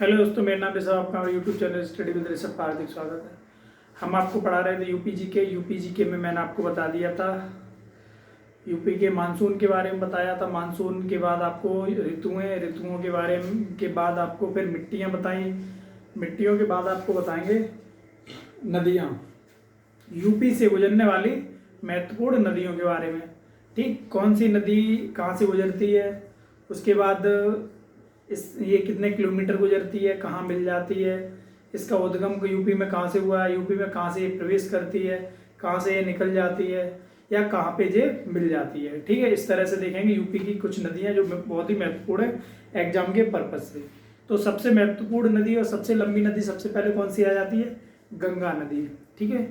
Hello दोस्तों, मेरा नाम ऋषभ, आपका YouTube channel study with Rishabh का हार्दिक स्वागत है। हम आपको पढ़ा रहे थे यूपी जी के में मैंने आपको बता दिया था यूपी के मानसून के बारे में बताया था। मानसून के बाद आपको ऋतुओं के बारे में के बाद आपको फिर मिट्टियाँ बताई। मिट्टियों के बाद आपको बताएंगे नदियाँ, यूपी से गुजरने वाली महत्वपूर्ण नदियों के बारे में। ठीक, कौन सी नदी कहाँ से गुजरती है, उसके बाद ये कितने किलोमीटर गुजरती है, कहाँ मिल जाती है, इसका उद्गम यूपी में कहाँ से हुआ है, यूपी में कहाँ से ये प्रवेश करती है, कहाँ से ये निकल जाती है, या कहाँ पे ये मिल जाती है। ठीक है, इस तरह से देखेंगे यूपी की कुछ नदियाँ जो बहुत ही महत्वपूर्ण है एग्जाम के पर्पज से। तो सबसे महत्वपूर्ण नदी और सबसे लंबी नदी सबसे पहले कौन सी आ जाती है? गंगा नदी। ठीक है,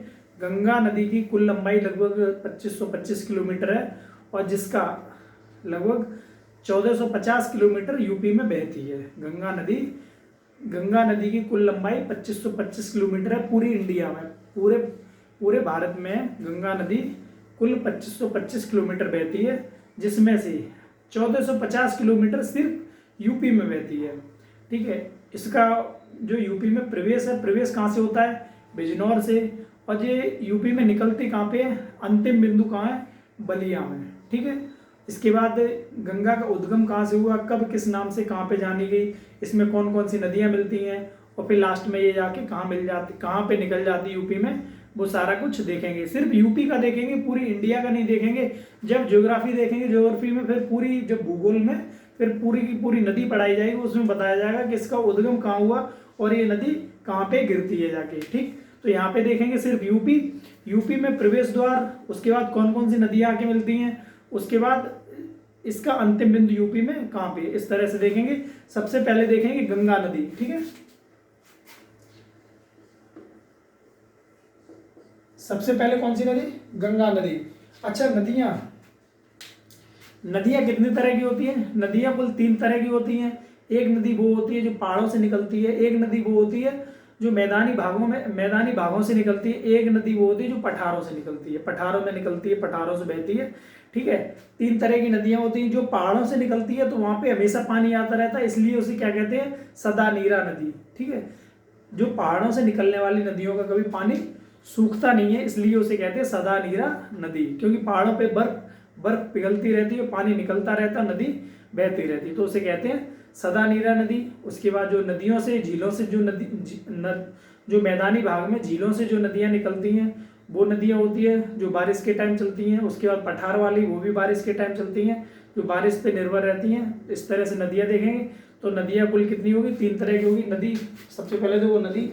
गंगा नदी की कुल लंबाई लगभग 2525 किलोमीटर है और जिसका लगभग 1450 किलोमीटर यूपी में बहती है। गंगा नदी की कुल लंबाई 2525 किलोमीटर है पूरी इंडिया में। पूरे भारत में गंगा नदी कुल 2525 किलोमीटर बहती है, जिसमें से 1450 किलोमीटर सिर्फ यूपी में बहती है। ठीक है, इसका जो यूपी में प्रवेश है, प्रवेश कहाँ से होता है? बिजनौर से। और ये यूपी में निकलती कहाँ पे है? अंतिम बिंदु कहाँ है? बलिया में। ठीक है, इसके बाद गंगा का उद्गम कहाँ से हुआ, कब, किस नाम से कहाँ पे जानी गई, इसमें कौन कौन सी नदियाँ मिलती हैं, और फिर लास्ट में ये जाके कहाँ मिल जाती, कहाँ पे निकल जाती यूपी में, वो सारा कुछ देखेंगे। सिर्फ यूपी का देखेंगे, पूरी इंडिया का नहीं देखेंगे। जब ज्योग्राफी देखेंगे, ज्योग्राफी में फिर पूरी, जब भूगोल में फिर पूरी की पूरी नदी पढ़ाई जाएगी, उसमें बताया जाएगा कि इसका उद्गम कहाँ हुआ और ये नदी कहाँ पे गिरती है जाके। ठीक, तो यहाँ पे देखेंगे सिर्फ यूपी में प्रवेश द्वार, उसके बाद कौन कौन सी नदियाँ आके मिलती हैं, उसके बाद इसका अंतिम बिंदु यूपी में कहाँ पे, इस तरह से देखेंगे। सबसे पहले देखेंगे गंगा नदी। ठीक है, सबसे पहले कौन सी नदी? गंगा नदी। अच्छा, नदियां कितनी तरह की होती हैं? नदियां कुल 3 तरह की होती हैं। एक नदी वो होती है जो पहाड़ों से निकलती है, एक नदी वो होती है जो मैदानी भागों से निकलती है, एक नदी वो होती है जो पठारों से निकलती है, पठारों में निकलती है, पठारों से बहती है। ठीक है, 3 तरह की नदियां होती हैं। जो पहाड़ों से निकलती है तो वहां पे हमेशा पानी आता रहता है, इसलिए उसे क्या कहते हैं? सदा नीरा नदी। ठीक है, जो पहाड़ों से निकलने वाली नदियों का कभी पानी सूखता नहीं है, इसलिए उसे कहते हैं सदा नीरा नदी, क्योंकि पहाड़ों पे बर्फ पिघलती रहती है, पानी निकलता रहता, नदी बहती रहती, तो उसे कहते हैं सदा नीरा नदी। उसके बाद जो नदियों से, झीलों से जो मैदानी भाग में झीलों से जो नदियां निकलती हैं, वो नदियां होती है जो बारिश के टाइम चलती हैं। उसके बाद पठार वाली, वो भी बारिश के टाइम चलती हैं, जो बारिश पे निर्भर रहती हैं। इस तरह से नदियां देखेंगे तो नदियां कुल कितनी होगी? 3 तरह की होगी नदी। सबसे पहले तो वो नदी,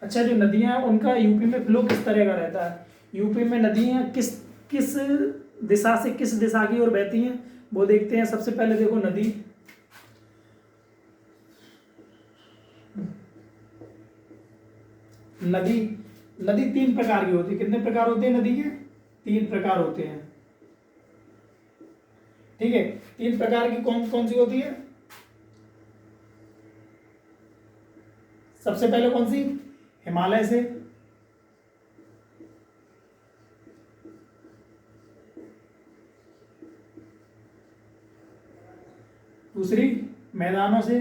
अच्छा, जो नदियां उनका यूपी में फ्लो किस तरह का रहता है? यूपी में नदियां किस दिशा की ओर बहती हैं, वो देखते हैं। सबसे पहले देखो नदी 3 प्रकार की होती है। कितने प्रकार होते हैं नदी के? 3 प्रकार होते हैं। ठीक है, 3 प्रकार की कौन कौन सी होती है? सबसे पहले कौन सी? हिमालय से। दूसरी मैदानों से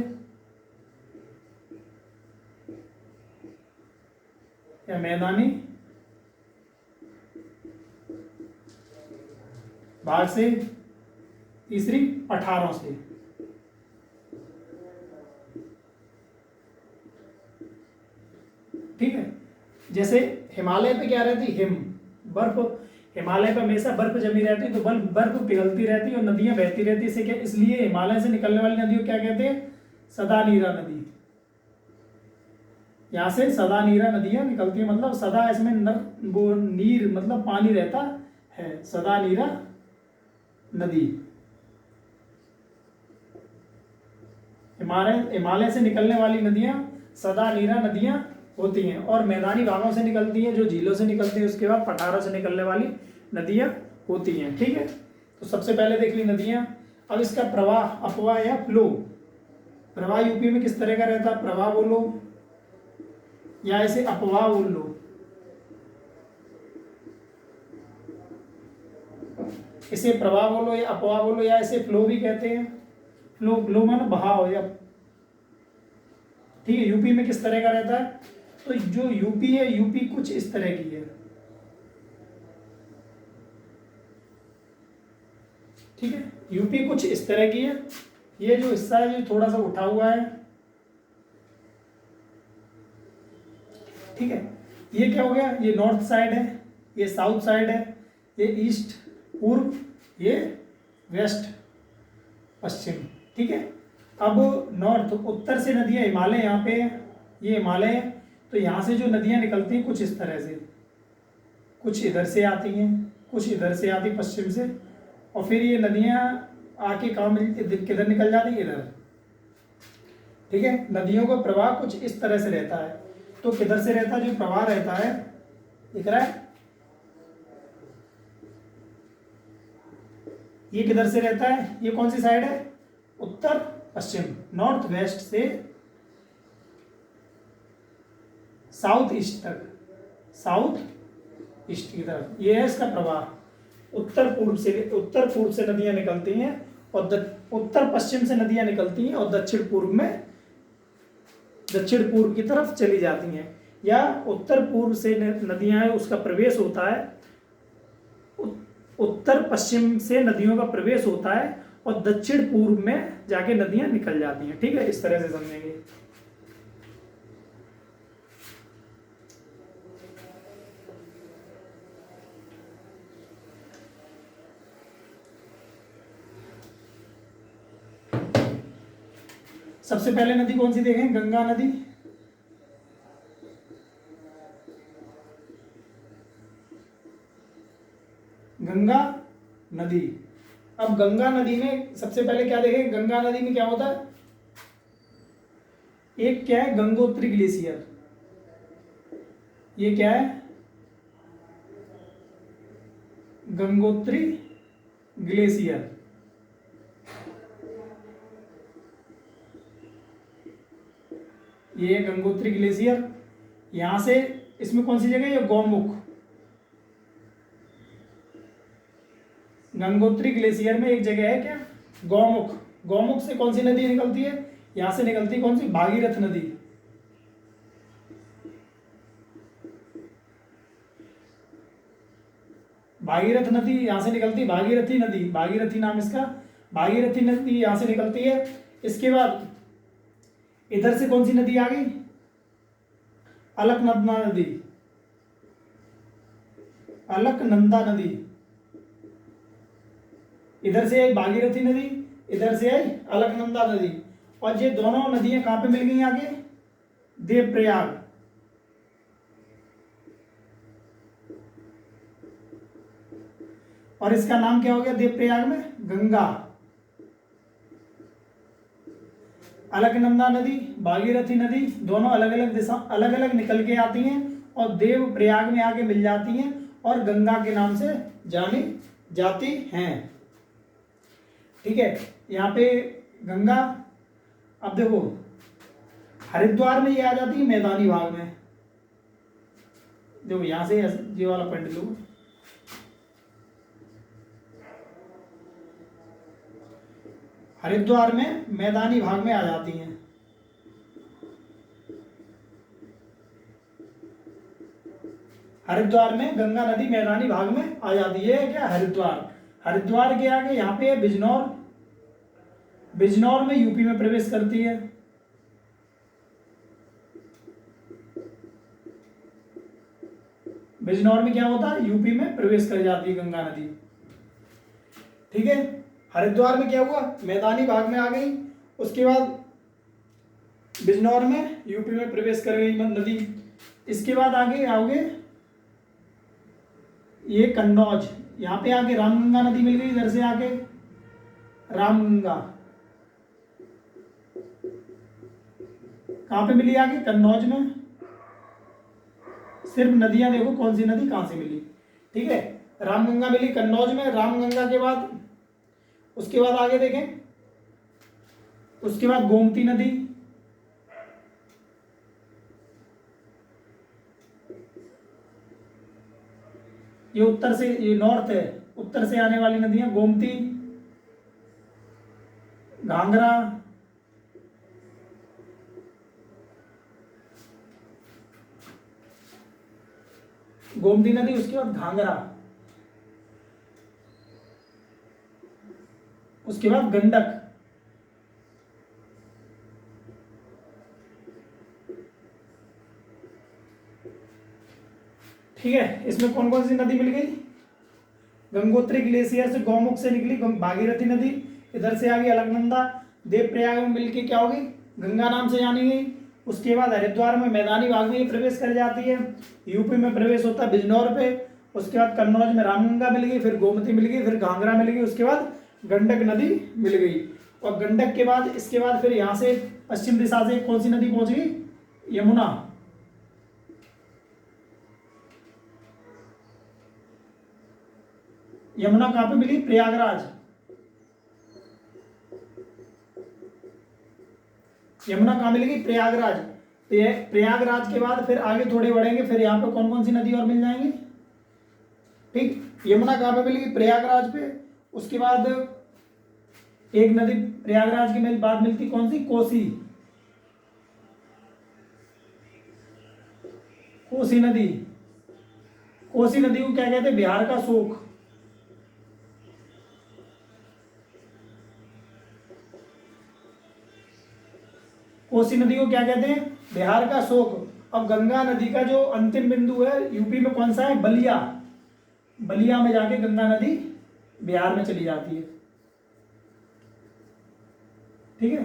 या मैदानी भाग से। तीसरी पठारों से। ठीक है, जैसे हिमालय पे क्या रहती? बर्फ। हिमालय पे हमेशा बर्फ जमी रहती है, तो बर्फ पिघलती रहती है और नदियां बहती रहती है। इसलिए हिमालय से निकलने वाली नदियों क्या कहते हैं? सदा नीरा नदी। यहाँ से सदा नीरा नदियां निकलती है, मतलब सदा, इसमें वो नीर मतलब पानी रहता है, सदा नीरा नदी। हिमालय से निकलने वाली नदियां सदा नीरा नदियां होती हैं, और मैदानी भागों से निकलती हैं, जो झीलों से निकलती हैं। उसके बाद पठारों से निकलने वाली नदियां होती हैं। ठीक है, तो सबसे पहले देख ली नदियां। अब इसका प्रवाह, अपवाह या फ्लो। प्रवाह यूपी में किस तरह का रहता है? प्रवाह बोलो या इसे अपवाह बोल लो। इसे प्रवाह बोलो या अपवाह बोलो, या इसे फ्लो भी कहते हैं। फ्लो माने बहाव, या ठीक है, यूपी में किस तरह का रहता है, तो जो यूपी है, यूपी कुछ इस तरह की है। ठीक है, यूपी कुछ इस तरह की है। ये जो हिस्सा है, ये थोड़ा सा उठा हुआ है। ठीक है, ये क्या हो गया, ये नॉर्थ साइड है, ये साउथ साइड है, ये ईस्ट पूर्व, ये वेस्ट पश्चिम। ठीक है, अब नॉर्थ उत्तर से नदियां, हिमालय यहाँ पे है, ये हिमालय है, तो यहाँ से जो नदियां निकलती हैं कुछ इस तरह से, कुछ इधर से आती हैं, कुछ इधर से आती पश्चिम से, और फिर ये नदियां आके कहाँ मिलती, किधर निकल जाती, इधर। ठीक है, नदियों का प्रवाह कुछ इस तरह से रहता है। तो किधर से रहता है, जो प्रवाह रहता है, दिख रहा है, ये किधर से रहता है, ये कौन सी साइड है, उत्तर पश्चिम, नॉर्थ वेस्ट से साउथ ईस्ट तक, साउथ ईस्ट की तरफ, ये है इसका प्रवाह। उत्तर पूर्व से नदियां निकलती हैं, और उत्तर पश्चिम से नदियां निकलती हैं, और दक्षिण पूर्व की तरफ चली जाती हैं, या उत्तर पूर्व से नदियां है उसका प्रवेश होता है, उत्तर पश्चिम से नदियों का प्रवेश होता है, और दक्षिण पूर्व में जाके नदियां निकल जाती हैं। ठीक है, इस तरह से समझेंगे। सबसे पहले नदी कौन सी देखें, गंगा नदी। गंगा नदी, अब गंगा नदी में सबसे पहले क्या देखें, गंगा नदी में क्या होता है, एक क्या है, गंगोत्री ग्लेशियर। ये क्या है, गंगोत्री ग्लेशियर। ये गंगोत्री ग्लेशियर, यहां से, इसमें कौन सी जगह है, ये गौमुख। गंगोत्री ग्लेशियर में एक जगह है क्या, गौमुख। गौमुख से कौन सी नदी निकलती है, यहां से निकलती है कौन सी, भागीरथ नदी। भागीरथ नदी यहां से निकलती है, भागीरथी नदी, भागीरथी नाम इसका, भागीरथी नदी यहां से निकलती है। इसके बाद इधर से कौन सी नदी आ गई, अलकनंदा नदी, अलकनंदा नदी। इधर से आई भागीरथी नदी, इधर से आई अलकनंदा नदी, और ये दोनों नदियां कहां पे मिल गई आगे, देवप्रयाग। और इसका नाम क्या हो गया देवप्रयाग में, गंगा। अलकनंदा नदी, भागीरथी नदी, दोनों अलग अलग दिशा, अलग अलग निकल के आती हैं, और देवप्रयाग में आके मिल जाती हैं, और गंगा के नाम से जानी जाती हैं। ठीक है, यहाँ पे गंगा, अब देखो हरिद्वार में ये आ जाती है मैदानी भाग में। देखो यहां से ये वाला पॉइंट लो, हरिद्वार में मैदानी भाग में आ जाती हैं। हरिद्वार में गंगा नदी मैदानी भाग में आ जाती है क्या, हरिद्वार। हरिद्वार के आगे यहाँ पे बिजनौर, बिजनौर में यूपी में प्रवेश करती है। बिजनौर में क्या होता है, यूपी में प्रवेश कर जाती है गंगा नदी। ठीक है, हरिद्वार में क्या हुआ, मैदानी भाग में आ गई, उसके बाद बिजनौर में यूपी में प्रवेश कर गई नदी। इसके बाद आगे आओगे, ये कन्नौज, यहाँ पे आके रामगंगा नदी मिल गई, इधर से आके रामगंगा कहाँ पे मिली, आगे कन्नौज में। सिर्फ नदियां देखो कौन सी नदी कहाँ से मिली। ठीक है, रामगंगा मिली कन्नौज में। रामगंगा के बाद उसके बाद आगे देखें, उसके बाद गोमती नदी, ये उत्तर से, ये नॉर्थ है, उत्तर से आने वाली नदियां गोमती, घाघरा, गोमती नदी, उसके बाद घाघरा, उसके बाद गंडक, ठीक है। इसमें कौन कौन सी नदी मिल गई? गंगोत्री ग्लेशियर से गौमुख से निकली भागीरथी नदी, इधर से आ गई अलकनंदा, देवप्रयाग में मिलके क्या होगी? गंगा नाम से जानी गई। उसके बाद हरिद्वार में मैदानी भाग में ये प्रवेश कर जाती है। यूपी में प्रवेश होता है बिजनौर पे। उसके बाद कन्नौज में रामगंगा मिल गई, फिर गोमती मिल गई, फिर घाघरा मिल गई, उसके बाद गंडक नदी मिल गई। और गंडक के बाद इसके बाद फिर यहाँ से पश्चिम दिशा से कौन सी नदी पहुंच गई? यमुना। यमुना कहाँ पे मिली? प्रयागराज। यमुना कहाँ मिलेगी? प्रयागराज। प्रयागराज के बाद फिर आगे थोड़े बढ़ेंगे, फिर यहाँ पे कौन कौन सी नदी और मिल जाएंगी? ठीक, यमुना कहाँ पे मिलेगी? प्रयागराज पे। उसके बाद एक नदी प्रयागराज के बाद मिलती कौन सी? कोसी। कोसी नदी। कोसी नदी को क्या कहते हैं? बिहार का शोक। कोसी नदी को क्या कहते हैं? बिहार का शोक। अब गंगा नदी का जो अंतिम बिंदु है यूपी में कौन सा है? बलिया। बलिया में जाके गंगा नदी बिहार में चली जाती है, ठीक है।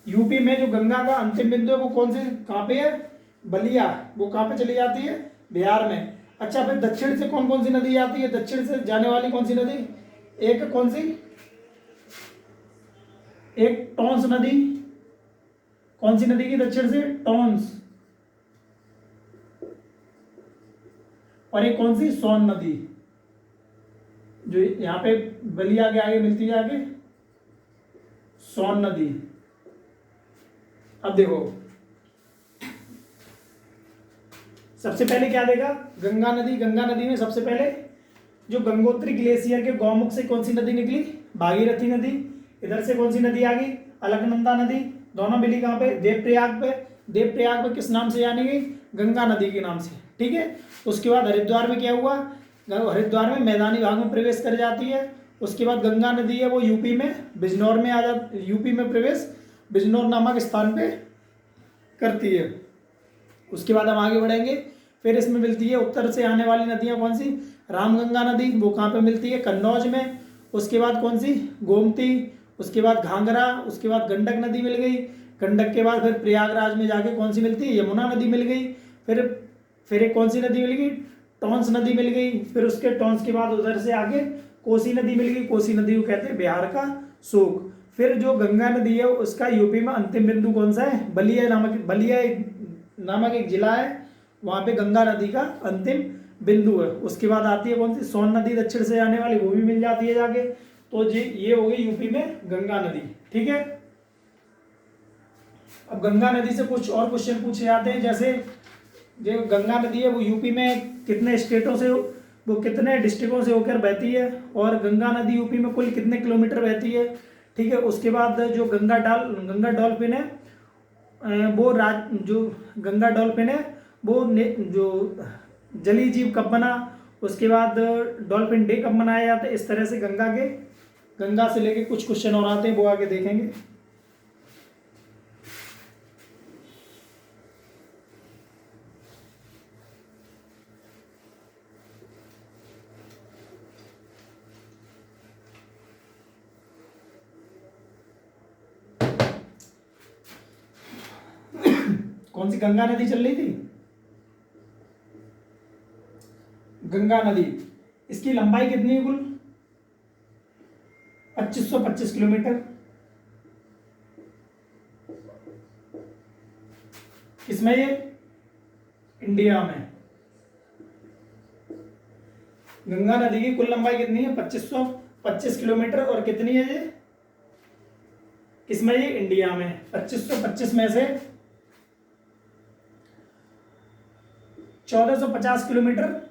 यूपी में जो गंगा का अंतिम बिंदु है वो कौन से, कहाँ पे है? बलिया। वो कहाँ पे चली जाती है? बिहार में। अच्छा, फिर दक्षिण से कौन कौन सी नदी आती है? दक्षिण से जाने वाली कौन सी नदी? एक कौन सी? एक टॉन्स नदी। कौन सी नदी की दक्षिण से? टॉन्स। और एक कौन सी? सोन नदी, जो यहाँ पे बलिया के आगे मिलती है, आगे सोन नदी। अब देखो, सबसे पहले क्या देगा? गंगा नदी। गंगा नदी में सबसे पहले जो गंगोत्री ग्लेशियर के गौमुख से कौन सी नदी निकली? भागीरथी नदी। इधर से कौन सी नदी आ गई? अलकनंदा नदी। दोनों मिली कहाँ पे? देवप्रयाग पे। देवप्रयाग पे किस नाम से जानी गई? गंगा नदी के नाम से, ठीक है। उसके बाद हरिद्वार में क्या हुआ? हरिद्वार में मैदानी भाग में प्रवेश कर जाती है। उसके बाद गंगा नदी है वो यूपी में बिजनौर में आ जाती, यूपी में प्रवेश बिजनौर नामक स्थान पे करती है। उसके बाद हम आगे बढ़ेंगे, फिर इसमें मिलती है उत्तर से आने वाली नदियाँ कौन सी? रामगंगा नदी। वो कहाँ पे मिलती है? कन्नौज में। उसके बाद कौन सी? गोमती। उसके बाद घाघरा। उसके बाद गंडक नदी मिल गई। गंडक के बाद फिर प्रयागराज में जाके कौन सी मिलती है? यमुना नदी मिल गई। फिर एक कौन सी नदी मिल गई? टॉन्स नदी मिल गई। फिर उसके टॉन्स के बाद उधर से आगे कोसी नदी मिल गई। कोसी नदी को कहते हैं बिहार का शोक। फिर जो गंगा नदी है उसका यूपी में अंतिम बिंदु कौन सा है? बलिया नामक एक जिला है, वहाँ पे गंगा नदी का अंतिम बिंदु है। उसके बाद आती है कौन सी? सोन नदी दक्षिण से आने वाली, वो भी मिल जाती है जाके। तो ये हो गई यूपी में गंगा नदी, ठीक है। अब गंगा नदी से कुछ और क्वेश्चन पूछे जाते हैं, जैसे जो गंगा नदी है वो यूपी में कितने स्टेटों से, वो कितने डिस्ट्रिक्टों से होकर बहती है, और गंगा नदी यूपी में कुल कितने किलोमीटर बहती है, ठीक है। उसके बाद जो गंगा डॉल्फिन है वो जो गंगा डॉल्फिन है वो जो जलीय जीव कब बना, उसके बाद डॉल्फिन डे कब मनाया जाता है। इस तरह से गंगा से लेके कुछ क्वेश्चन और आते हैं, वो आगे देखेंगे। कौन सी गंगा नदी चल रही थी? गंगा नदी, इसकी लंबाई कितनी है कुल? 2525 किलोमीटर। किसमें ये? इंडिया में। गंगा नदी की कुल लंबाई कितनी है? 2525 किलोमीटर। और कितनी है ये? किसमें? ये इंडिया में। 2525 में से 1450 किलोमीटर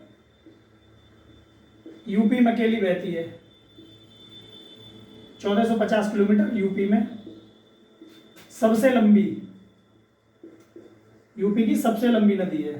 यूपी में अकेली बहती है। 1450 किलोमीटर यूपी में। सबसे लंबी, यूपी की सबसे लंबी नदी है।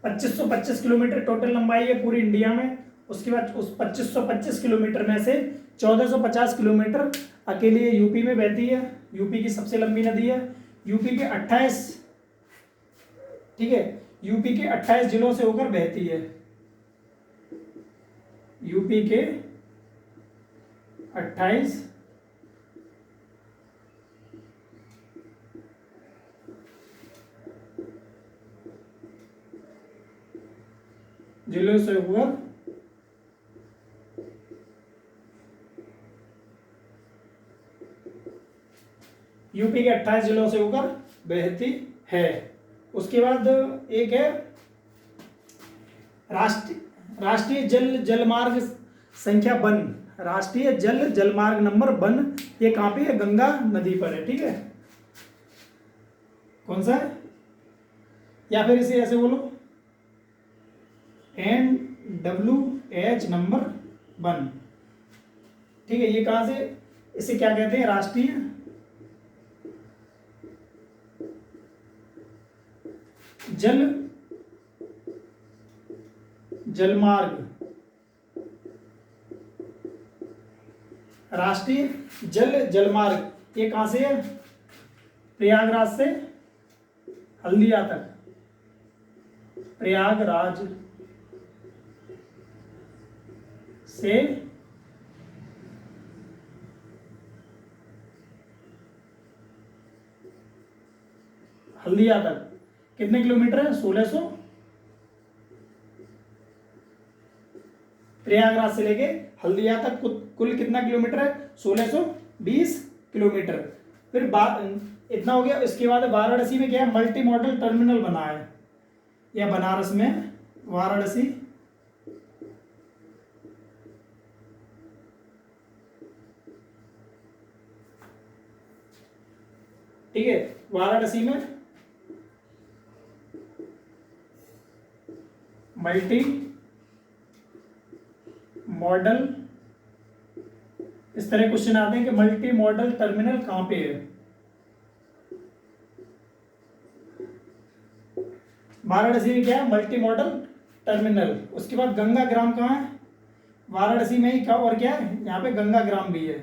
2525 किलोमीटर टोटल लंबाई है पूरी इंडिया में। उसके बाद उस 2525 किलोमीटर में से 1450 किलोमीटर अकेले यूपी में बहती है। यूपी की सबसे लंबी नदी है। यूपी के 28, ठीक है, यूपी के 28 जिलों से होकर बहती है। यूपी के 28 जिलों से होकर यूपी के 28 जिलों से होकर बहती है। उसके बाद एक है राष्ट्रीय जलमार्ग संख्या वन, राष्ट्रीय जलमार्ग नंबर वन। ये कहाँ पे है? गंगा नदी पर है, ठीक है। कौन सा है? या फिर इसे ऐसे बोलो, NWH नंबर वन, ठीक है। ये कहाँ से, इसे क्या कहते हैं? राष्ट्रीय जलमार्ग, राष्ट्रीय जलमार्ग। ये कहां से है? प्रयागराज से हल्दिया तक, प्रयागराज से हल्दिया तक कितने किलोमीटर है? 1600। प्रयागराज से लेके हल्दिया तक कुल कितना किलोमीटर है? 1620 किलोमीटर। फिर इतना हो गया। इसके बाद वाराणसी में क्या है? मल्टी मॉडल टर्मिनल बना है, या बनारस में वाराणसी, ठीक है। वाराणसी में मल्टी मॉडल, इस तरह क्वेश्चन आते हैं कि मल्टी मॉडल टर्मिनल कहां पे है? वाराणसी में क्या है? Multi modal terminal. उसके बाद गंगा ग्राम कहाँ है? वाराणसी में ही। क्या और क्या है? यहाँ पे गंगा ग्राम भी है।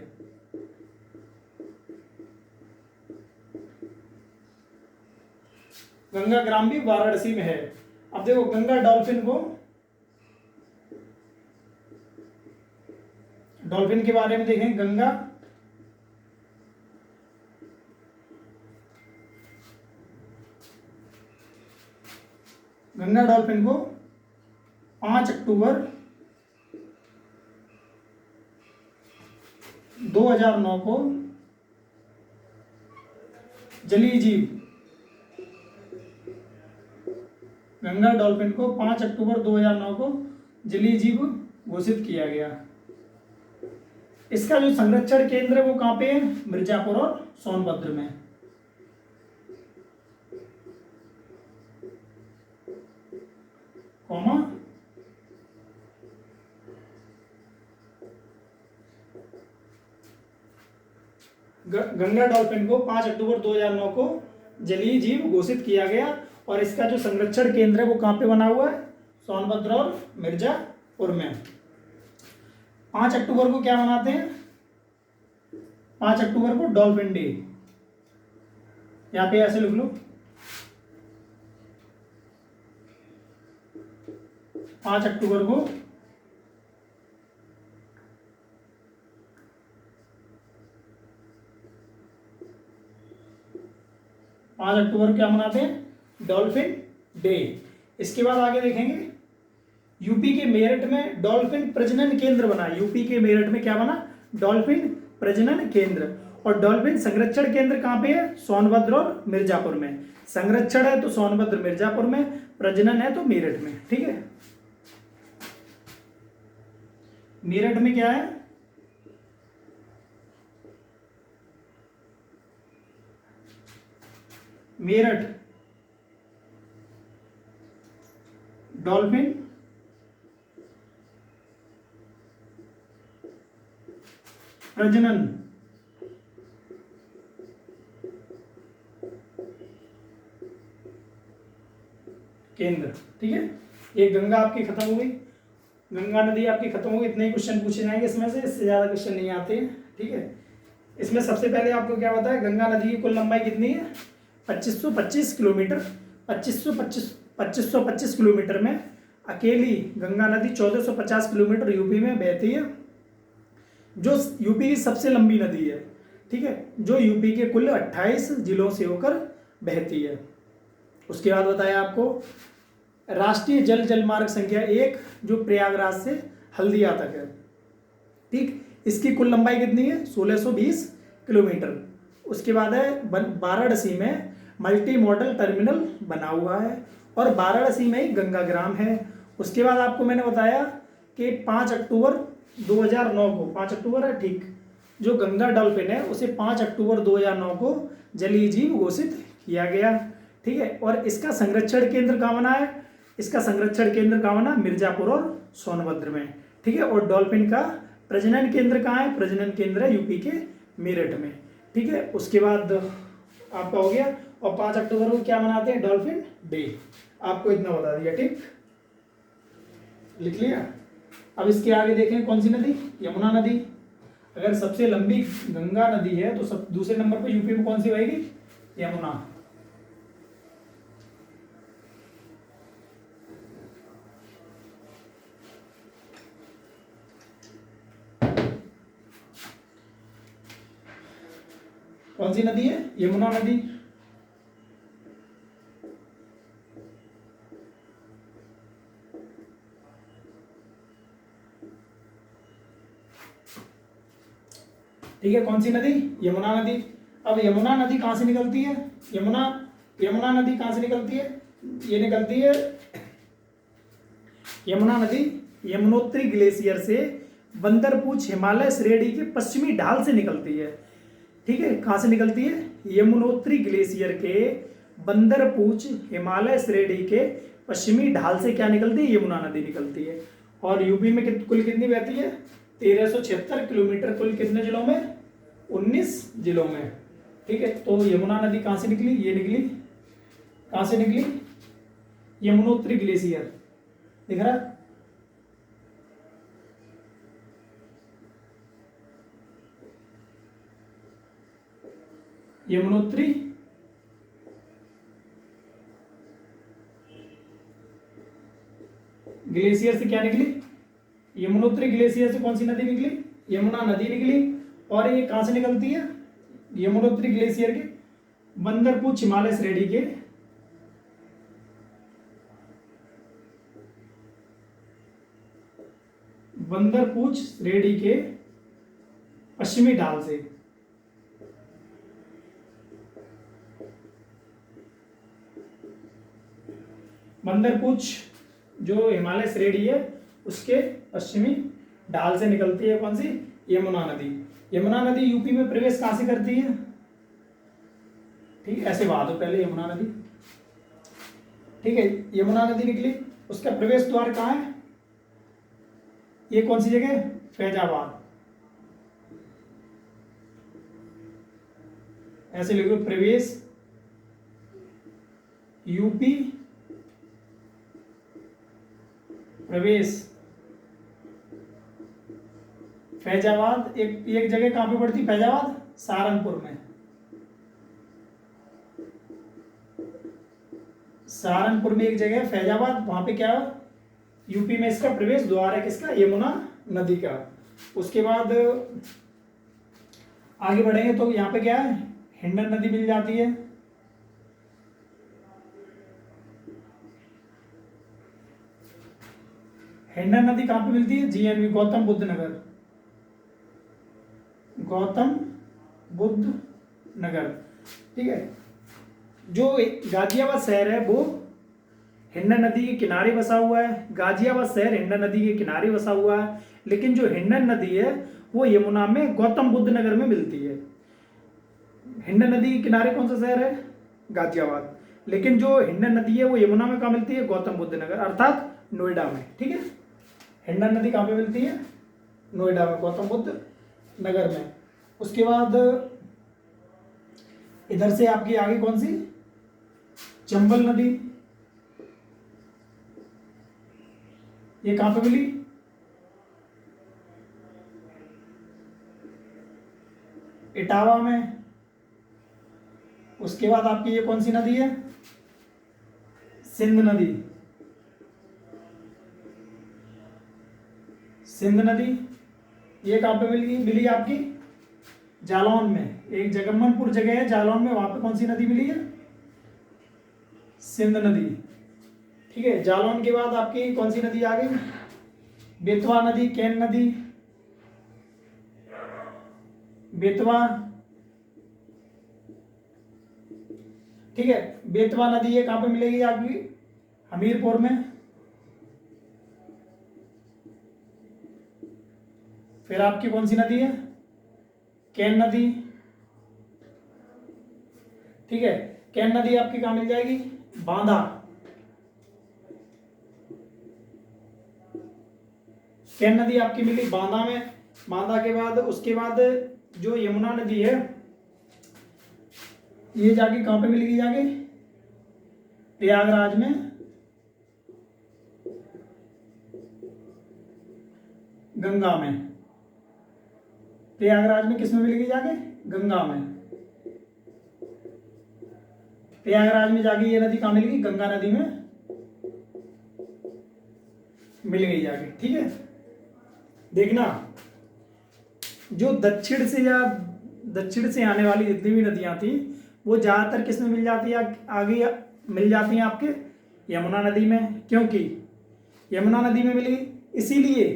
गंगा ग्राम भी वाराणसी में है। अब देखो गंगा डॉल्फिन को, डॉल्फिन के बारे में देखें। गंगा डॉल्फिन को 5 अक्टूबर 2009 को जलीय जीव, गंगा डॉल्फिन को 5 अक्टूबर 2009 को जलीय जीव घोषित किया गया। इसका जो संरक्षण केंद्र है वो कहां पे है? मिर्जापुर और सोनभद्र में। कॉमा, गंगा डॉल्फिन को 5 अक्टूबर 2009 को जलीय जीव घोषित किया गया। और इसका जो संरक्षण केंद्र है वो कहां पे बना हुआ है? सोनभद्र और मिर्जापुर में। 5 अक्टूबर को क्या मनाते हैं? 5 अक्टूबर को डॉल्फिन डे। यहां पे ऐसे लिख लो, 5 अक्टूबर को क्या मनाते हैं? Dolphin day. इसके बाद आगे देखेंगे, यूपी के मेरठ में डॉल्फिन प्रजनन केंद्र बना। यूपी के मेरठ में क्या बना? डॉल्फिन प्रजनन केंद्र। और डॉल्फिन संरक्षण केंद्र कहां पे है? सोनभद्र और मिर्जापुर में। संरक्षण है तो सोनभद्र मिर्जापुर में, प्रजनन है तो मेरठ में, ठीक है। मेरठ में क्या है? मेरठ डॉल्फिन प्रजनन केंद्र। ठीक है, एक गंगा आपकी खत्म हो गई, गंगा नदी आपकी खत्म हो गई। इतने ही क्वेश्चन पूछे जाएंगे इसमें से, इससे ज़्यादा क्वेश्चन नहीं आते हैं। ठीक है, इसमें सबसे पहले आपको क्या पता है, गंगा नदी की कुल लंबाई कितनी है, 2525 किलोमीटर। 2525 किलोमीटर में अकेली गंगा नदी 1450 किलोमीटर यूपी में बहती है, जो यूपी की सबसे लंबी नदी है। ठीक है, जो यूपी के कुल 28 जिलों से होकर बहती है। उसके बाद बताया आपको राष्ट्रीय जल मार्ग संख्या 1 जो प्रयागराज से हल्दिया तक है। ठीक, इसकी कुल लंबाई कितनी है, 1620 किलोमीटर। उसके बाद है वाराणसी में मल्टी मॉडल टर्मिनल बना हुआ है और वाराणसी में ही गंगाग्राम है। उसके बाद आपको मैंने बताया कि 5 अक्टूबर 2009 को, 5 अक्टूबर है ठीक, जो गंगा डॉल्फिन है उसे 5 अक्टूबर 2009 को जलीय जीव घोषित किया गया। ठीक है, और इसका संरक्षण केंद्र कहाँ बना है, इसका संरक्षण केंद्र कहाँ बना, मिर्जापुर और सोनभद्र में। ठीक है, और डॉल्फिन का प्रजनन केंद्र कहाँ है, प्रजनन केंद्र है यूपी के मेरठ में। ठीक है, उसके बाद आपका हो गया। और 5 अक्टूबर को क्या मनाते हैं, डॉल्फिन डे। आपको इतना बता दिया, ठीक, लिख लिया। अब इसके आगे देखें कौन सी नदी, यमुना नदी। अगर सबसे लंबी गंगा नदी है तो सब दूसरे नंबर पर यूपी में कौन सी बहेगी, यमुना। कौन सी नदी है, यमुना नदी। ठीक है, कौन सी नदी, यमुना नदी। अब यमुना नदी कहाँ से निकलती है, यमुना नदी कहाँ से निकलती है, ये निकलती है यमुना नदी यमुनोत्री ग्लेशियर से बंदरपूछ हिमालय श्रेणी के पश्चिमी ढाल से निकलती है। ठीक है, कहाँ से निकलती है, यमुनोत्री ग्लेशियर के बंदरपूछ हिमालय श्रेणी के पश्चिमी ढाल से क्या निकलती है, यमुना नदी निकलती है। और यूपी में कुल कितनी बहती है, 1376 किलोमीटर, कुल कितने जिलों में, 19 जिलों में। ठीक है, तो यमुना नदी कहाँ से निकली, ये निकली, कहाँ से निकली, यमुनोत्री ग्लेशियर, दिख रहा है। यमुनोत्री ग्लेशियर से क्या निकली, यमुनोत्री ग्लेशियर से कौन सी नदी निकली, यमुना नदी निकली। और ये कहां से निकलती है, यमुनोत्री ग्लेशियर के बंदरपूछ हिमालय श्रेणी के बंदरपूछ श्रेणी के पश्चिमी ढाल से। बंदरपूछ जो हिमालय श्रेणी है उसके पश्चिमी ढाल से निकलती है कौन सी, यमुना नदी। यमुना नदी यूपी में प्रवेश कहां से करती है, ठीक है, ऐसे बहा दो पहले यमुना नदी। ठीक है, यमुना नदी निकली, उसका प्रवेश द्वार कहाँ है, ये कौन सी जगह, फैजाबाद। ऐसे लिखो, प्रवेश यूपी, प्रवेश फैजाबाद। एक जगह कहां पे पड़ती, फैजाबाद, सहारनपुर में। सहारनपुर में एक जगह है फैजाबाद, वहां पे क्या है, यूपी में इसका प्रवेश द्वार है किसका, यमुना नदी का। उसके बाद आगे बढ़ेंगे तो यहाँ पे क्या है, हिंडन नदी मिल जाती है। हिंडन नदी कहाँ पे मिलती है, जीएनवी, गौतम बुद्ध नगर, गौतम बुद्ध नगर। ठीक है, जो गाजियाबाद शहर है वो हिंडन नदी के किनारे बसा हुआ है। गाजियाबाद शहर हिंडन नदी के किनारे बसा हुआ है, लेकिन जो हिंडन नदी है वो यमुना में गौतम बुद्ध नगर में मिलती है। हिंडन नदी के किनारे कौन सा शहर है, गाजियाबाद, लेकिन जो हिंडन नदी है वो यमुना में कहाँ मिलती है, गौतम बुद्ध नगर, अर्थात नोएडा में। ठीक है, हिंडन नदी कहाँ पे मिलती है, नोएडा में, गौतम बुद्ध नगर में। उसके बाद इधर से आपकी आगे कौन सी, चंबल नदी, ये कहाँ पे मिली? इटावा में। उसके बाद आपकी ये कौन सी नदी है? सिंध नदी। सिंध नदी ये कहाँ पे मिली आपकी? जालौन में। एक जगमनपुर जगह है जालौन में, वहां पे कौन सी नदी मिली है? सिंध नदी। ठीक है, जालौन के बाद आपकी कौन सी नदी आ गई? बेतवा नदी, केन नदी, बेतवा। ठीक है, बेतवा नदी ये कहां पे मिलेगी आपकी? हमीरपुर में। फिर आपकी कौन सी नदी है? केन नदी। ठीक है, केन नदी आपकी कहां मिल जाएगी? बांदा। केन नदी आपकी मिली बांदा में। बांदा के बाद उसके बाद जो यमुना नदी है ये जाके कहां पे मिलेगी? जाके प्रयागराज में, गंगा में। प्रयागराज में किस में मिलेगी? जाके गंगा में। प्रयागराज में जाके ये नदी कहां मिलेगी? गंगा नदी में मिल गई जाके। ठीक है, देखना जो दक्षिण से आने वाली जितनी भी नदियां थी वो ज्यादातर किस में मिल जाती है? आगे मिल जाती हैं आपके यमुना नदी में। क्योंकि यमुना नदी में मिली इसीलिए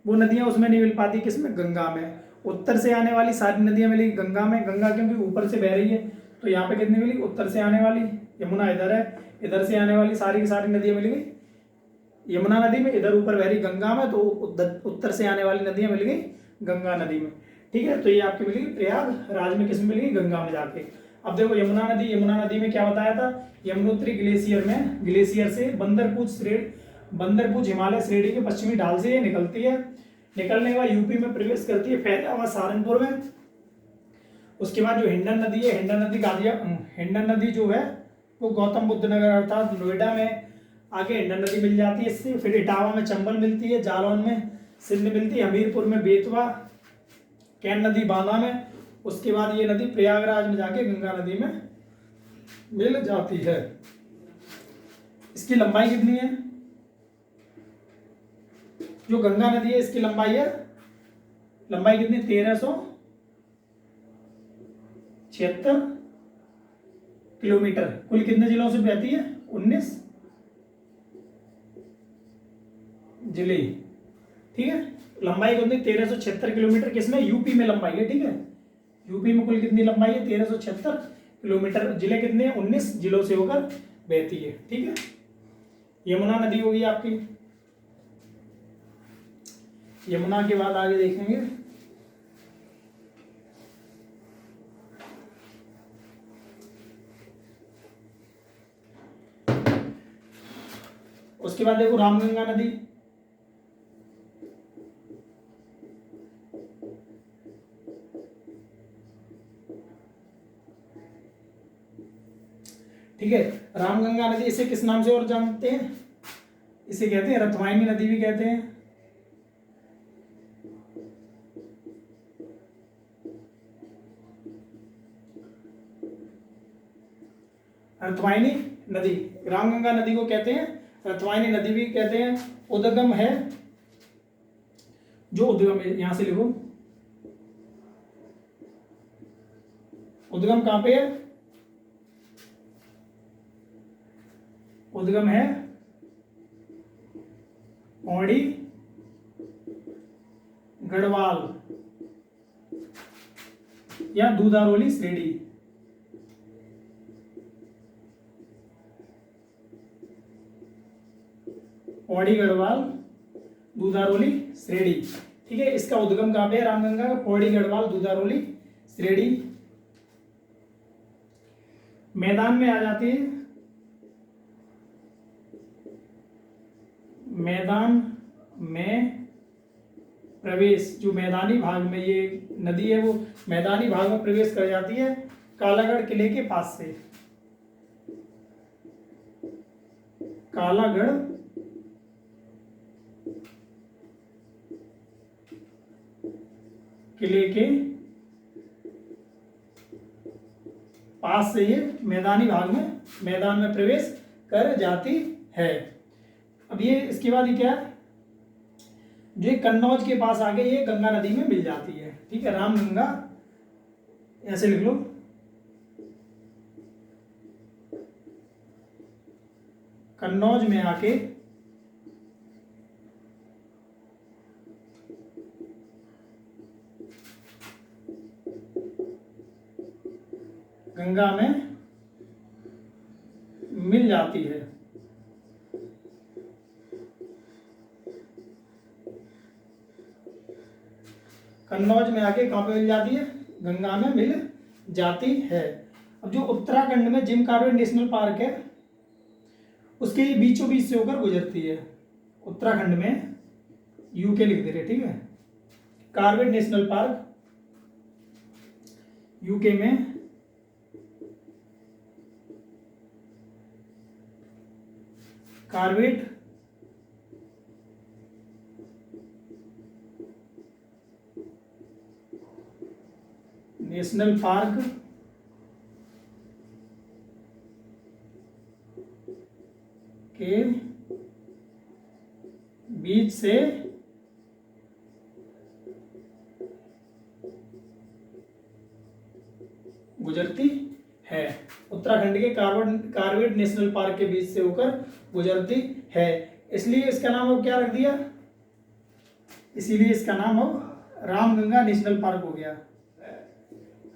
वो नदियां उसमें नहीं मिल पाती, किसमें? गंगा में। उत्तर से आने वाली सारी नदियां मिली गंगा में। गंगा क्योंकि ऊपर से बह रही है तो यहाँ पे कितनी मिली? उत्तर से आने वाली। यमुना इधर है, इधर से आने वाली सारी की सारी नदियां मिल गई यमुना नदी में। इधर ऊपर बह रही गंगा में, तो उत्तर से आने वाली नदियां मिल गई गंगा नदी में। ठीक है, तो ये आपकी मिलेगी प्रयागराज में। किसमें मिलेगी? गंगा में जाके। अब देखो यमुना नदी में क्या बताया था? यमुनोत्री ग्लेशियर में, ग्लेशियर से बंदरपूछ हिमालय श्रेणी के पश्चिमी ढाल से ये निकलती है। निकलने के बाद यूपी में प्रवेश करती है फैजाबाद सहारनपुर में। उसके बाद जो हिंडन नदी है, हिंडन नदी जो है वो गौतम बुद्ध नगर अर्थात नोएडा में आगे हिंडन नदी मिल जाती है इससे। फिर इटावा में चंबल मिलती है, जालौन में सिंध मिलती है, हमीरपुर में बेतवा, कैन नदी बांदा में। उसके बाद ये नदी प्रयागराज में जाके गंगा नदी में मिल जाती है। इसकी लंबाई कितनी है? जो गंगा नदी है इसकी लंबाई कितनी? 1376 किलोमीटर। कुल कितने जिलों से बहती है? 19 जिले। ठीक है, लंबाई कितनी? 1376 किलोमीटर। किसमें? यूपी में लंबाई है। ठीक है, यूपी में कुल कितनी लंबाई है? 1376 किलोमीटर। जिले कितने हैं? 19 जिलों से होकर बहती है। ठीक है, यमुना नदी होगी आपकी। यमुना के बाद आगे देखेंगे उसके बाद देखो रामगंगा नदी। ठीक है, रामगंगा नदी इसे किस नाम से और जानते हैं? इसे कहते हैं रथवाहिनी नदी भी कहते हैं। रथवाहिनी नदी, रामगंगा नदी को कहते हैं रथवाहिनी नदी भी कहते हैं। उद्गम है, जो उद्गम है यहां से लिखो, उद्गम कहां पे है? उद्गम है पौड़ी गढ़वाल या दूधारोली श्रेणी। पौड़ी गढ़वाल दूधारोली श्रेणी। ठीक है, इसका उद्गम कहां पे है? रामगंगा का पौड़ी गढ़वाल दूधारोली श्रेणी। मैदान में आ जाती है, मैदान में प्रवेश, जो मैदानी भाग में ये नदी है वो मैदानी भाग में प्रवेश कर जाती है कालागढ़ किले के पास से। कालागढ़ किले के पास से ये मैदानी भाग में, मैदान में प्रवेश कर जाती है। अब ये इसके बाद ये क्या है, जो ये कन्नौज के पास आगे ये गंगा नदी में मिल जाती है। ठीक है, रामगंगा ऐसे लिख लो। कन्नौज में आके गंगा में मिल जाती है। कन्नौज में आके कहां पे मिल जाती है, गंगा में मिल जाती है। अब जो उत्तराखंड में जिम कॉर्बेट नेशनल पार्क है उसके बीचों बीच से होकर गुजरती है। उत्तराखंड में यूके लिख दे रहे, ठीक है। कॉर्बेट नेशनल पार्क यूके में कॉर्बेट नेशनल पार्क के बीच से गुजरती है। उत्तराखंड के कॉर्बेट नेशनल पार्क के बीच से होकर गुजरती है, इसलिए इसका नाम अब क्या रख दिया, इसीलिए इसका नाम अब रामगंगा नेशनल पार्क हो गया।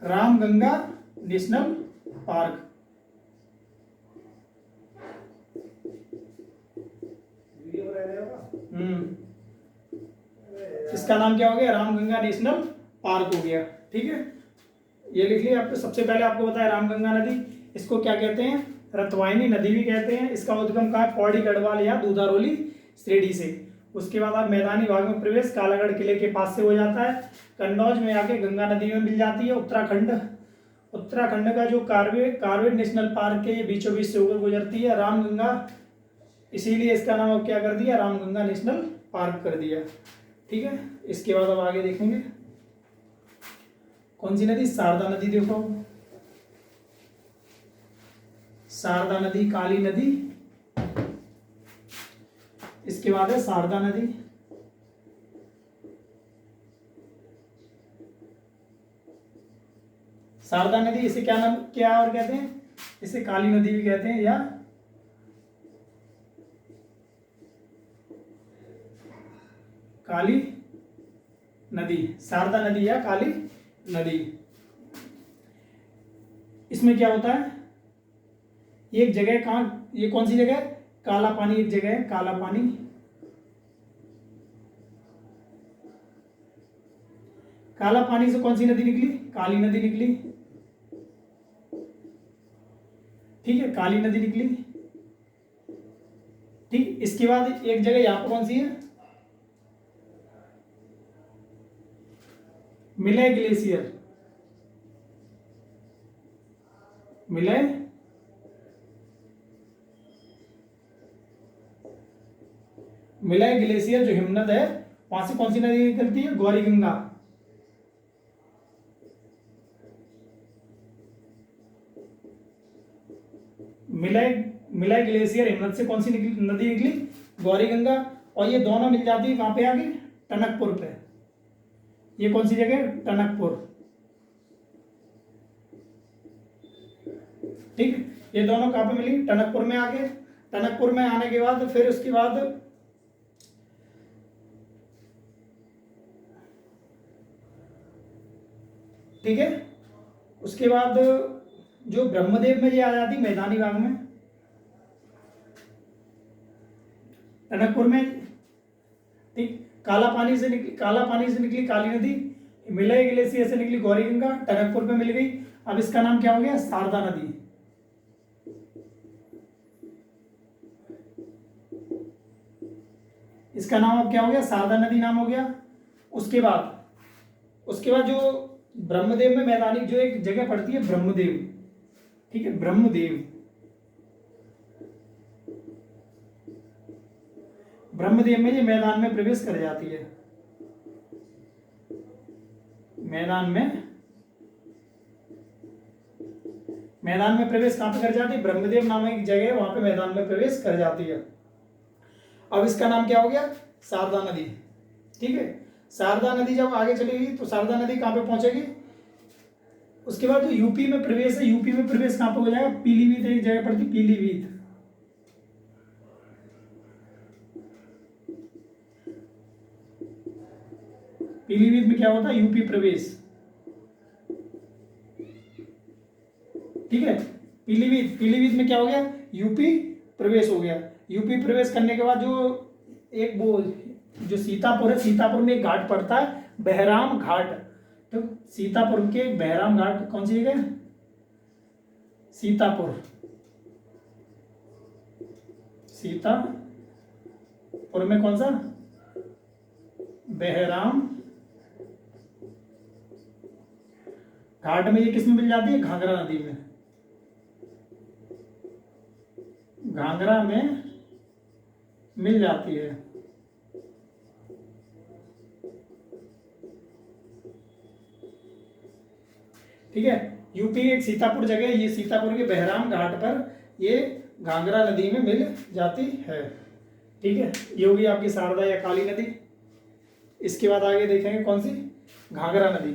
Ramganga national park. इसका नाम क्या हो गया, रामगंगा नेशनल पार्क हो गया। ठीक है, ये लिख लिया। आपको सबसे पहले आपको बताया रामगंगा नदी, इसको क्या कहते हैं, रतवाहिनी नदी भी कहते हैं। इसका उद्गम कहाँ है, पौड़ी गढ़वाल या दूधारोली श्रेणी से। उसके बाद आप मैदानी भाग में प्रवेश कालागढ़ किले के पास से हो जाता है। कन्नौज में आके गंगा नदी में मिल जाती है। उत्तराखंड का जो कॉर्बेट नेशनल पार्क है ये बीचों बीच से होकर गुजरती है। रामगंगा, इसीलिए इसका नाम अब क्या कर दिया, रामगंगा नेशनल पार्क कर दिया। ठीक है, इसके बाद अब आगे देखेंगे कौन सी नदी, शारदा नदी। देखो शारदा नदी, काली नदी, इसके बाद है शारदा नदी। शारदा नदी इसे क्या नाम, क्या और कहते हैं, इसे काली नदी भी कहते हैं या काली नदी, शारदा नदी या काली नदी। इसमें क्या होता है, ये एक जगह, कहाँ, ये कौन सी जगह है, काला पानी एक जगह है, काला पानी। काला पानी से कौन सी नदी निकली, काली नदी निकली। ठीक है, काली नदी निकली। ठीक, इसके बाद एक जगह यहां पर कौन सी है, मिले ग्लेशियर। मिले ग्लेशियर जो हिमनद है, वहां से कौन सी नदी निकलती है, गौरी गंगा। मिलाई ग्लेशियर हिमनद से कौन सी नदी निकली, गौरी गंगा। और ये दोनों मिल जाती है कहां पे, आगे टनकपुर पे। ये कौन सी जगह, टनकपुर। ठीक, ये दोनों कहां पे मिली, टनकपुर में। आगे टनकपुर में आने के बाद फिर उसके बाद ठीक है, उसके बाद जो ब्रह्मदेव में ये आ जाती मैदानी भाग में, टनकपुर में। ठीक, काला पानी से निकली काली नदी, मिलाई ग्लेशियर से निकली गौरी गंगा, टनकपुर में मिल गई। अब इसका नाम क्या हो गया, शारदा नदी। इसका नाम अब क्या हो गया, शारदा नदी नाम हो गया। उसके बाद जो ब्रह्मदेव में मैदानी जो एक जगह पड़ती है, ब्रह्मदेव। ठीक है, ब्रह्मदेव में ये मैदान में प्रवेश कर जाती है, मैदान में प्रवेश कहां पे कर जाती है, ब्रह्मदेव नामक एक जगह है वहां पे मैदान में प्रवेश कर जाती है। अब इसका नाम क्या हो गया, शारदा नदी। ठीक है, शारदा नदी जब आगे चलेगी तो शारदा नदी कहां पे पहुंचेगी, उसके बाद जो यूपी में प्रवेश है, यूपी में प्रवेश कहां पे हो जाएगा, पीलीभीत एक जगह पड़ती, पीलीभीत। पीलीभीत में क्या होता है, यूपी प्रवेश। ठीक है, पीलीभीत में क्या हो गया, यूपी प्रवेश हो गया। यूपी प्रवेश करने के बाद जो एक वो जो सीतापुर है, सीतापुर में एक घाट पड़ता है, बहराम घाट। तो सीतापुर के बहराम घाट कौन सी जगह, सीतापुर में कौन सा, बहराम घाट में। ये किस में मिल जाती है, घाघरा नदी में, घाघरा में मिल जाती है। ठीक है, यूपी एक सीतापुर जगह है, ये सीतापुर के बहराम घाट पर ये घाघरा नदी में मिल जाती है। ठीक है, ये होगी आपकी शारदा या काली नदी। इसके बाद आगे देखेंगे कौन सी, घाघरा नदी।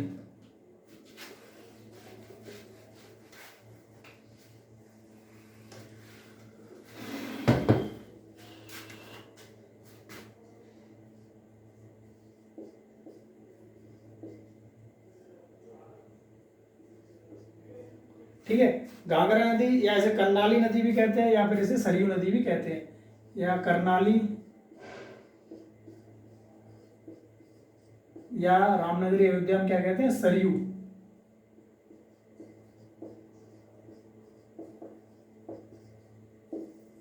ठीक है, घाघरा नदी या इसे करनाली नदी भी कहते हैं, या फिर इसे सरयू नदी भी कहते हैं, या करनाली या रामनगरी अयोध्या में क्या कहते हैं, सरयू।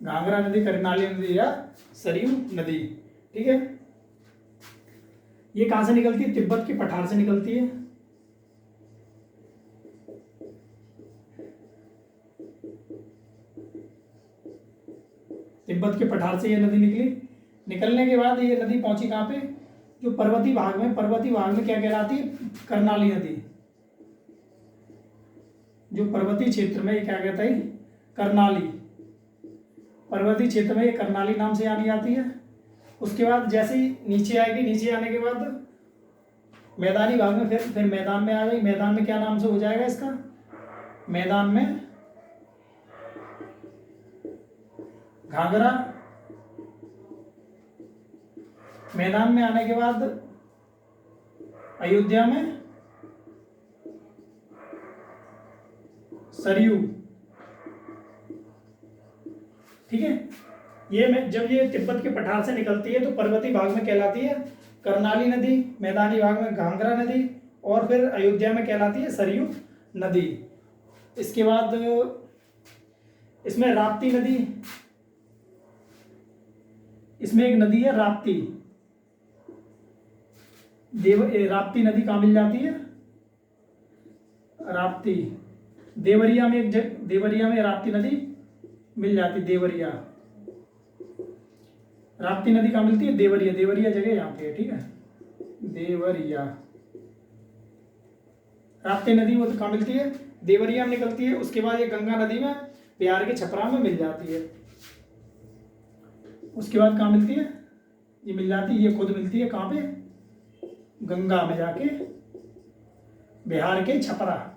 घाघरा नदी, करनाली नदी या सरयू नदी। ठीक है, ये कहां से निकलती है, तिब्बत के पठार से निकलती है। तिब्बत के पठार से ये नदी निकली। निकलने के बाद ये नदी पहुंची कहां पे, जो पर्वतीय भाग में क्या कहलाती है, करनाली नदी। जो पर्वतीय क्षेत्र में ये क्या कहता है, करनाली। पर्वतीय क्षेत्र में ये करनाली नाम से जानी जाती है। उसके बाद जैसे ही नीचे आएगी, नीचे आने के बाद मैदानी भाग में फिर मैदान में आ गई। मैदान में क्या नाम से हो जाएगा इसका, मैदान में घाघरा। मैदान में आने के बाद अयोध्या में सरयू। ठीक है, जब ये तिब्बत के पठार से निकलती है तो पर्वतीय भाग में कहलाती है करनाली नदी, मैदानी भाग में घाघरा नदी, और फिर अयोध्या में कहलाती है सरयू नदी। इसके बाद इसमें राप्ती नदी, इसमें एक नदी है राप्ती। राप्ती नदी कहाँ मिल जाती है, राप्ती देवरिया में, देवरिया में राप्ती नदी मिल जाती है। देवरिया, राप्ती नदी कहाँ मिलती है, देवरिया जगह यहाँ पे है। ठीक है, देवरिया राप्ती नदी वो तो कहाँ मिलती है, देवरिया में निकलती है। उसके बाद ये गंगा नदी में बिहार के छपरा में मिल जाती है। उसके बाद कहाँ मिलती है, ये मिल जाती है, ये खुद मिलती है कहाँ पे, गंगा में जाके, बिहार के छपरा।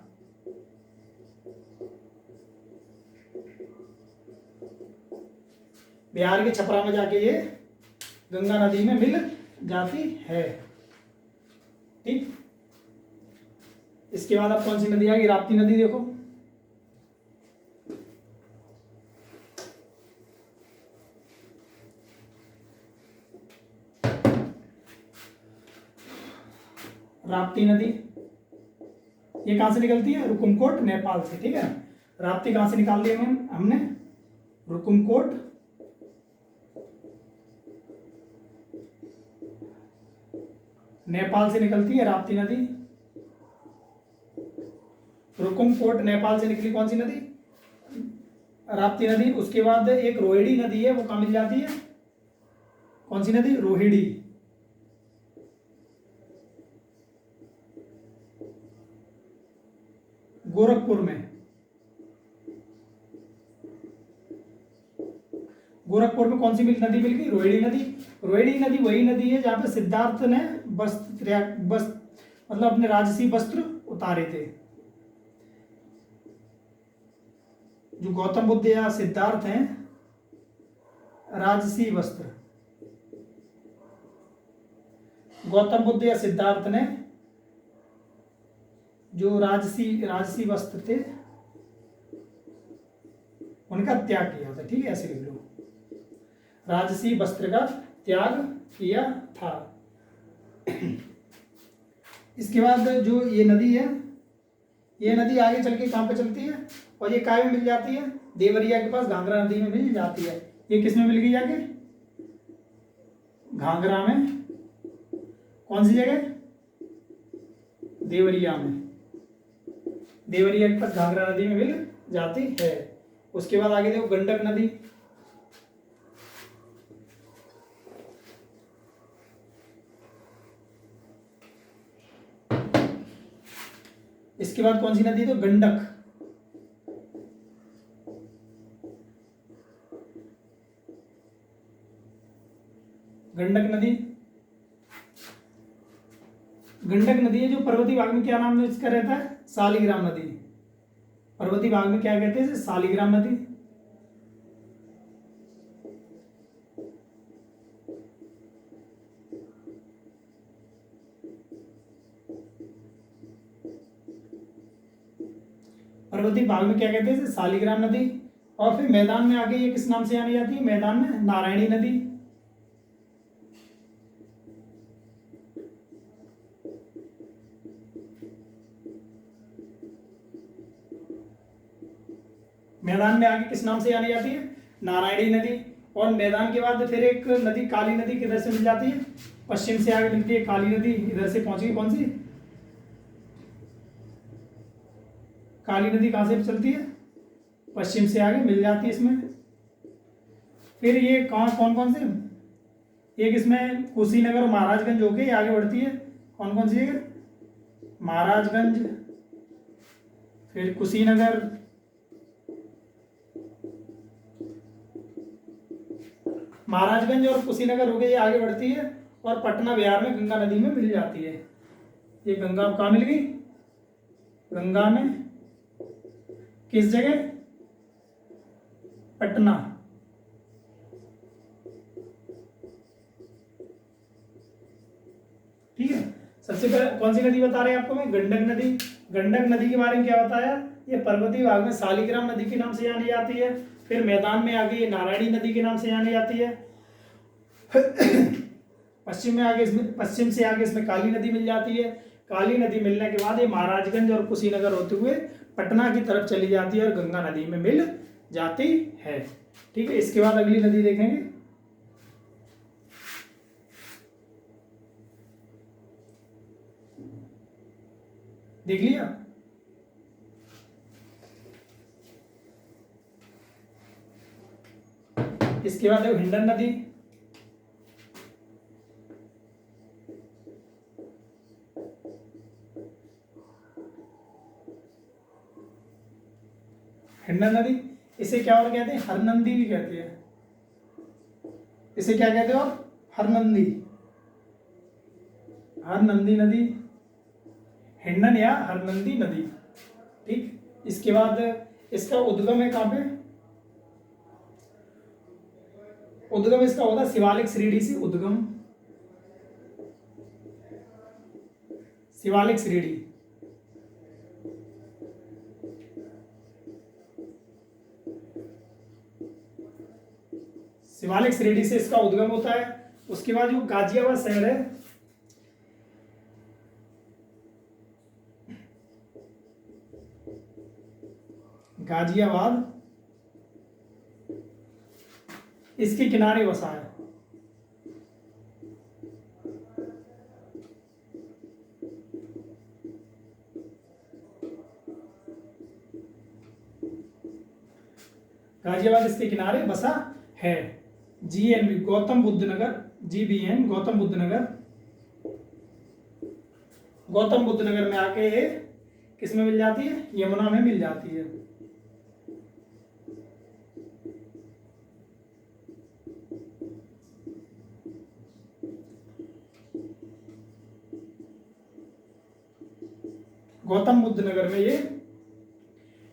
बिहार के छपरा में जाके ये गंगा नदी में मिल जाती है। ठीक, इसके बाद अब कौन सी नदी आएगी, राप्ती नदी। देखो राप्ती नदी ये कहां से निकलती है, रुकुमकोट नेपाल से। ठीक है, राप्ती कहां से निकाल दी हमने, रुकुमकोट नेपाल से निकलती है राप्ती नदी। रुकुमकोट नेपाल से निकली कौन सी नदी, राप्ती नदी। उसके बाद एक रोहिणी नदी है, वो कहां मिल जाती है, कौन सी नदी? रोहिणी। गोरखपुर में, गोरखपुर में कौन सी नदी मिल गई? रोहिणी नदी। रोहिणी नदी वही नदी है जहां पे सिद्धार्थ ने मतलब अपने राजसी वस्त्र उतारे थे। जो गौतम बुद्ध या सिद्धार्थ हैं, राजसी वस्त्र, गौतम बुद्ध या सिद्धार्थ ने जो राजसी वस्त्र थे उनका त्याग किया था। ठीक है, ऐसे लिख लो, राजसी वस्त्र का त्याग किया था। इसके बाद जो ये नदी है, ये नदी आगे चल के कहाँ पे चलती है और ये काय में मिल जाती है? देवरिया के पास घाघरा नदी में मिल जाती है। ये किस में मिल गई जाके? घाघरा में। कौन सी जगह? देवरिया में। देवरिया के पास घाघरा नदी में मिल जाती है। उसके बाद आगे देखो गंडक नदी। इसके बाद कौन सी नदी है? तो गंडक। गंडक नदी, गंडक नदी है जो पर्वतीय भाग में क्या नाम इसका रहता है? शालिग्राम नदी। पर्वतीय भाग में क्या कहते हैं? शालिग्राम नदी। पर्वतीय भाग में क्या कहते हैं? शालिग्राम नदी। और फिर मैदान में आगे ये किस नाम से जानी जाती है? मैदान में नारायणी नदी। मैदान में आगे किस नाम से जानी जाती है? नारायणी नदी। और मैदान के बाद फिर एक नदी काली नदी किधर से मिल जाती है? पश्चिम से आगे मिलती है काली नदी। इधर से पहुंची कौन सी? काली नदी कहां से चलती है? पश्चिम से आगे मिल जाती है इसमें। फिर ये कौन कौन से? एक इसमें कुशीनगर और महाराजगंज होके आगे बढ़ती है। कौन कौन सी जगह? महाराजगंज, फिर कुशीनगर, महाराजगंज और कुशीनगर होके ये आगे बढ़ती है और पटना बिहार में गंगा नदी में मिल जाती है। ये गंगा कहाँ मिल गई? गंगा में। किस जगह? पटना। ठीक है, सबसे पहले कौन सी नदी बता रहे हैं आपको मैं? गंडक नदी। गंडक नदी के बारे में क्या बताया? ये पर्वतीय भाग में शालिग्राम नदी के नाम से जानी जाती है। फिर मैदान में आगे ये नारायणी नदी के नाम से जानी जाती है। पश्चिम से आगे इसमें काली नदी मिल जाती है। काली नदी मिलने के बाद ये महाराजगंज और कुशीनगर होते हुए पटना की तरफ चली जाती है और गंगा नदी में मिल जाती है। ठीक है, इसके बाद अगली नदी देखेंगे। देख लिया? इसके बाद है हिंडन नदी। हिंडन नदी, इसे क्या और कहते हैं? हरनंदी भी कहते हैं। इसे क्या कहते हैं? और हरनंदी, हरनंदी नदी, हिंडन या हरनंदी नदी। ठीक, इसके बाद इसका उद्गम है कहां पे? उद्गम इसका होता है शिवालिक श्रेणी से। उद्गम शिवालिक श्रेणी। शिवालिक श्रेणी से इसका उद्गम होता है। उसके बाद जो गाजियाबाद शहर है, गाजियाबाद इसके किनारे बसा है। गाजियाबाद इसके किनारे बसा है। GNB गौतम बुद्ध नगर GBN गौतम बुद्ध नगर, गौतम बुद्ध नगर में आके ये किस में मिल जाती है, यमुना में मिल जाती है। गौतम बुद्ध नगर में ये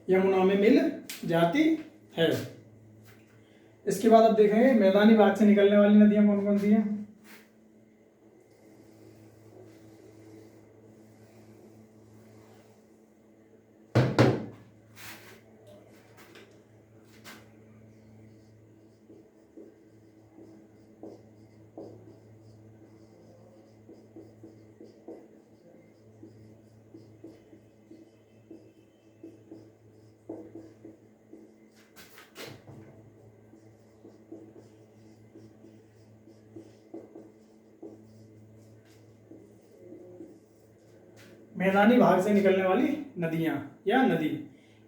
यमुना में मिल जाती है। इसके बाद अब देखेंगे मैदानी भाग से निकलने वाली नदियां कौन कौन सी हैं। मैदानी भाग से निकलने वाली नदियां या नदी,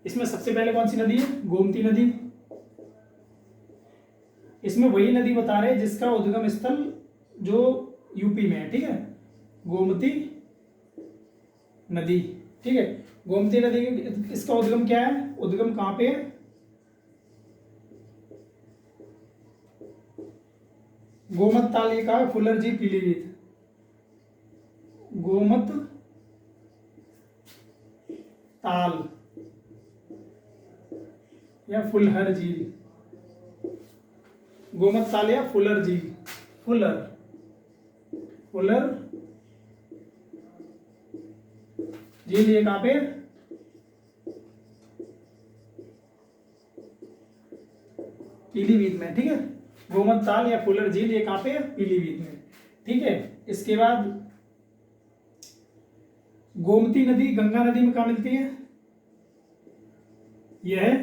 इसमें सबसे पहले कौन सी नदी है, गोमती नदी। इसमें वही नदी बता रहे जिसका उद्गम स्थल जो यूपी में है, ठीक है, गोमती नदी, ठीक है। गोमती नदी इसका उद्गम क्या है, उद्गम कहां पे है, गोमत ताल ये कहा, फुलर जी पीलीभीत, गोमत ताल या फुलहर झील, गोमत ताल या फुलर झील, फुलर झील ये कहां पे, पीलीभीत में, ठीक है। गोमत ताल या फुलर झील ये कहां पे, पीलीभीत में, ठीक है। इसके बाद गोमती नदी गंगा नदी में कहां मिलती है, यह है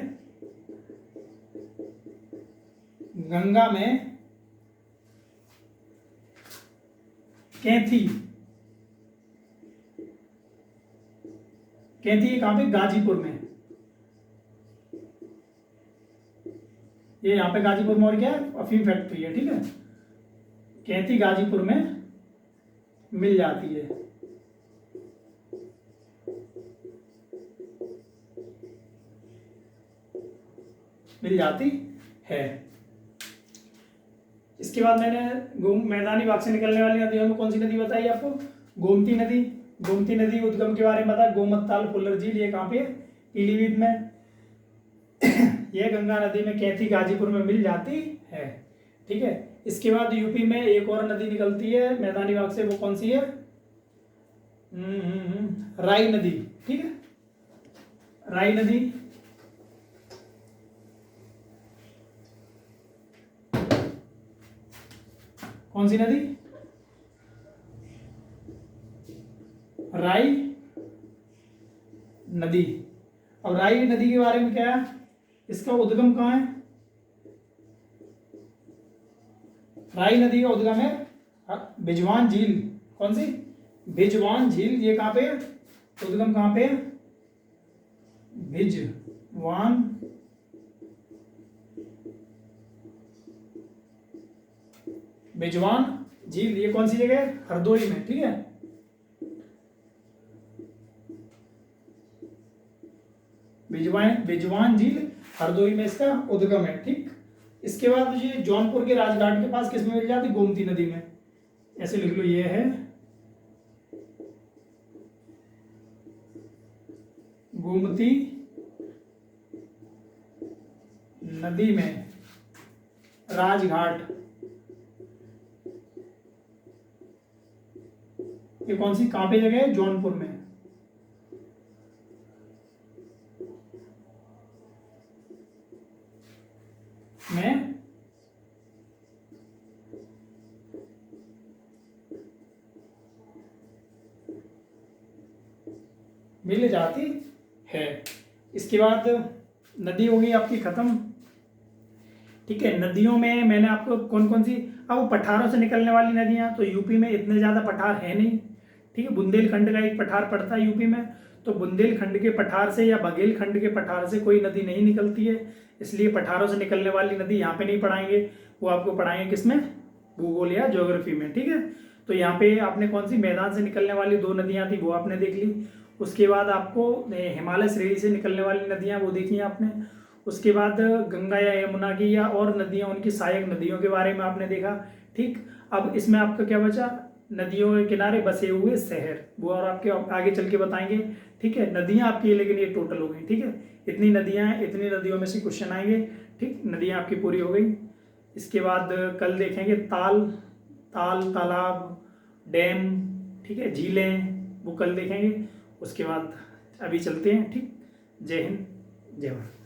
गंगा में कैथी, कैथी कहां पे, गाजीपुर में, ये यहां पे गाजीपुर में और क्या है, अफीम फैक्ट्री है, ठीक है। कैथी गाजीपुर में मिल जाती है। मिल जाती है। इसके बाद मैंने मैदानी भाग से निकलने वाली नदियों में कौन सी नदी बताई आपको, गोमती नदी। गोमती नदी उद्गम के बारे में बताया, गोमत ताल फुलर झील ये कहाँ पे है, पीलीभीत में। यह गंगा नदी में कैथी गाजीपुर में मिल जाती है, ठीक है। इसके बाद यूपी में एक और नदी निकलती है मैदानी भाग से, वो कौन सी है, राई नदी, ठीक है। राई नदी कौन सी नदी, राई नदी। अब राई नदी के बारे में क्या है, इसका उद्गम कहाँ है, राई नदी का उद्गम है बिजवान झील, कौन सी, बिजवान झील, ये कहाँ पे है, उद्गम कहाँ पे है, बिजवान बिजवान झील, ये कौन सी जगह है, हरदोई में, ठीक है। बिजवान झील हरदोई में इसका उद्गम है, ठीक। इसके बाद ये जौनपुर के राजघाट के पास किस में मिल जाती, गोमती नदी में, ऐसे लिख लो, ये है गोमती नदी में राजघाट, ये कौन सी कहां पे जगह है, जौनपुर में। मिल जाती है। इसके बाद नदी होगी आपकी खत्म, ठीक है। नदियों में मैंने आपको कौन कौन सी, अब पठारों से निकलने वाली नदियां, तो यूपी में इतने ज़्यादा पठार है नहीं, ठीक है। बुंदेलखंड का एक पठार पड़ता है यूपी में, तो बुंदेलखंड के पठार से या बघेलखंड के पठार से कोई नदी नहीं निकलती है, इसलिए पठारों से निकलने वाली नदी यहाँ पे नहीं पढ़ाएंगे, वो आपको पढ़ाएंगे किसमें, भूगोल या ज्योग्राफी में, ठीक है। तो यहाँ पे आपने कौन सी मैदान से निकलने वाली 2 नदियाँ थी वो आपने देख ली। उसके बाद आपको हिमालय श्रेणी से निकलने वाली नदियाँ वो देखी आपने। उसके बाद गंगा या यमुना की या और नदियाँ, उनकी सहायक नदियों के बारे में आपने देखा, ठीक। अब इसमें आपका क्या बचा, नदियों के किनारे बसे हुए शहर, वो और आपके आगे चल के बताएंगे, ठीक है। नदियाँ आपकी है लेकिन ये टोटल हो गई, ठीक है। इतनी नदियाँ हैं, इतनी नदियों में से क्वेश्चन आएंगे, ठीक। नदियाँ आपकी पूरी हो गई। इसके बाद कल देखेंगे तालाब, डैम, ठीक है, झीलें, वो कल देखेंगे। उसके बाद अभी चलते हैं, ठीक। जय हिंद, जय भारत।